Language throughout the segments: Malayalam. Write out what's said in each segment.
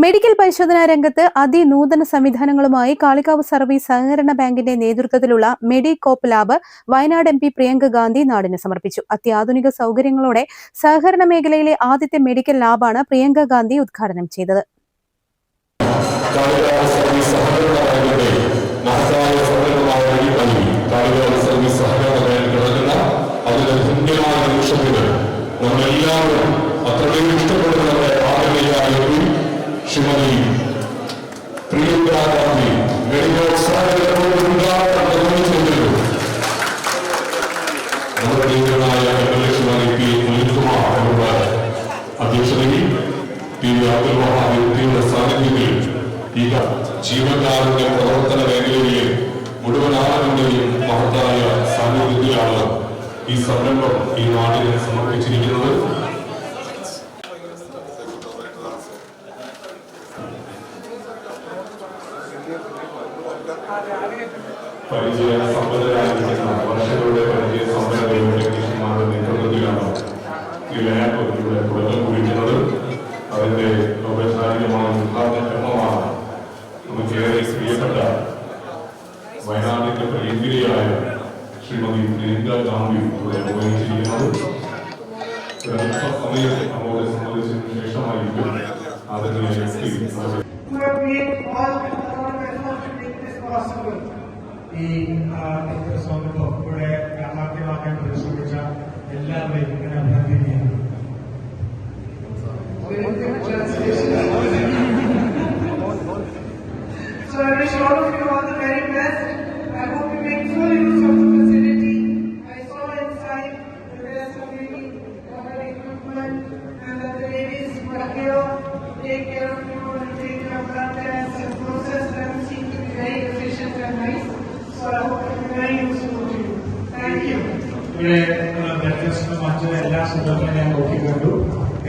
മെഡിക്കൽ പരിശോധനാ രംഗത്ത് അതിനൂതന സംവിധാനങ്ങളുമായി കാളികാവ് സർവീസ് സഹകരണ ബാങ്കിന്റെ നേതൃത്വത്തിലുള്ള മെഡികോപ്പ് ലാബ് വയനാട് MP പ്രിയങ്ക ഗാന്ധി നാടിന് സമർപ്പിച്ചു. അത്യാധുനിക സൗകര്യങ്ങളോടെ സഹകരണ മേഖലയിലെ ആദ്യത്തെ മെഡിക്കൽ ലാബാണ് പ്രിയങ്ക ഗാന്ധി ഉദ്ഘാടനം ചെയ്തത്. ശ്രീമതി പ്രിയങ്ക ഗാന്ധി മെഡിക്കൽ അധ്യക്ഷതയിൽ അബ്ദുൽ വഹാബിയുടെ സാന്നിധ്യത്തിൽ ഈ ജീവകാരുടെ പ്രവർത്തന മേഖലയിലെ മുഴുവൻ ആളുകളുടെയും മഹത്തായ സാന്നിധ്യത്തിലാണ് ഈ സംരംഭം ഈ നാടിനെ സമർപ്പിച്ചിരിക്കുന്നത്. പരിചയ സമ്പന്നരായിരിക്കുന്ന വർഷങ്ങളുടെ പരിചയ സമ്പന്നതയുടെ ടെക്നീഷ്യന്മാരുടെ നേതൃത്വത്തിലാണ് ഈ ലാബ് ഇവിടെ തുടക്കം കുറിക്കുന്നത്. അതിന്റെ ഔപചാരികമായ ഉദ്ഘാടന ക്രമമാണ് നമുക്കേറെ പ്രിയപ്പെട്ട വയനാടിന്റെ പ്രിയങ്കരിയായ ശ്രീമതി പ്രിയങ്ക ഗാന്ധി ഇവിടെ നിർവഹിച്ചിരിക്കുന്നത്. സമയത്ത് നമ്മോട് സംബന്ധിച്ചതിന് ശേഷമായിരിക്കും അതിനെ ഈ സംരംഭം ഇവിടെ യാഥാർത്ഥ്യമാക്കാൻ പരിശ്രമിച്ച എല്ലാവരെയും ഇങ്ങനെ അഭിനന്ദിക്കുകയാണ്. So I wish all of you all the very best. I hope you make full use of the facility. I saw inside there is some really equipment and that the ladies were here to take care of you and take your blood tests and process them seem to be very efficient and nice. So I hope it will be very useful to you. Thank you. ഇവിടെ വ്യത്യസ്ത മറ്റ് എല്ലാ സുഖങ്ങളും ഞാൻ നോക്കിക്കൊണ്ടു.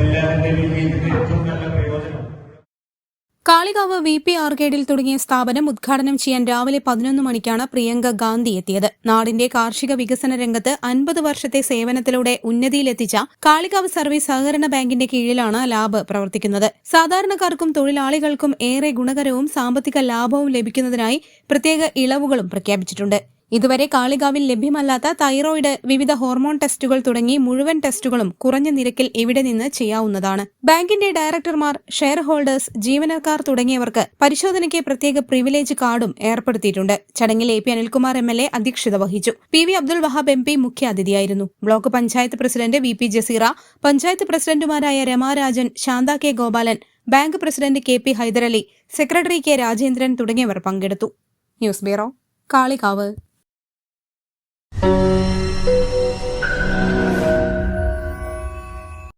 എല്ലാവരുടെയും ഇതിന്റെ ഏറ്റവും നല്ല പ്രയോജനം. കാളികാവ് VP ആർക്കേഡിൽ തുടങ്ങിയ സ്ഥാപനം ഉദ്ഘാടനം ചെയ്യാൻ രാവിലെ 11 മണിക്കാണ് പ്രിയങ്ക ഗാന്ധി എത്തിയത്. നാടിന്റെ കാർഷിക വികസന രംഗത്ത് 50 വർഷത്തെ സേവനത്തിലൂടെ ഉന്നതിയിലെത്തിച്ച കാളികാവ് സർവീസ് സഹകരണ ബാങ്കിന്റെ കീഴിലാണ് ലാബ് പ്രവർത്തിക്കുന്നത്. സാധാരണക്കാർക്കും തൊഴിലാളികൾക്കും ഏറെ ഗുണകരവും സാമ്പത്തിക ലാഭവും ലഭിക്കുന്നതിനായി പ്രത്യേക ഇളവുകളും പ്രഖ്യാപിച്ചിട്ടുണ്ട്. ഇതുവരെ കാളികാവിൽ ലഭ്യമല്ലാത്ത തൈറോയിഡ്, വിവിധ ഹോർമോൺ ടെസ്റ്റുകൾ തുടങ്ങി മുഴുവൻ ടെസ്റ്റുകളും കുറഞ്ഞ നിരക്കിൽ ഇവിടെ നിന്ന് ചെയ്യാവുന്നതാണ്. ബാങ്കിന്റെ ഡയറക്ടർമാർ, ഷെയർ ഹോൾഡേഴ്സ്, ജീവനക്കാർ തുടങ്ങിയവർക്ക് പരിശോധനയ്ക്ക് പ്രത്യേക പ്രിവിലേജ് കാർഡും ഏർപ്പെടുത്തിയിട്ടുണ്ട്. ചടങ്ങിൽ AP അനിൽകുമാർ MLA അധ്യക്ഷത വഹിച്ചു. PV അബ്ദുൽ വഹാബ് MP മുഖ്യാതിഥിയായിരുന്നു. Block panchayat president VP Jaseera, panchayat പ്രസിഡന്റുമാരായ Ramarajan, Shantha K Gopalan, bank president KP Haidarali, secretary K Rajendran തുടങ്ങിയവർ പങ്കെടുത്തു. News bureau, Kalikavu.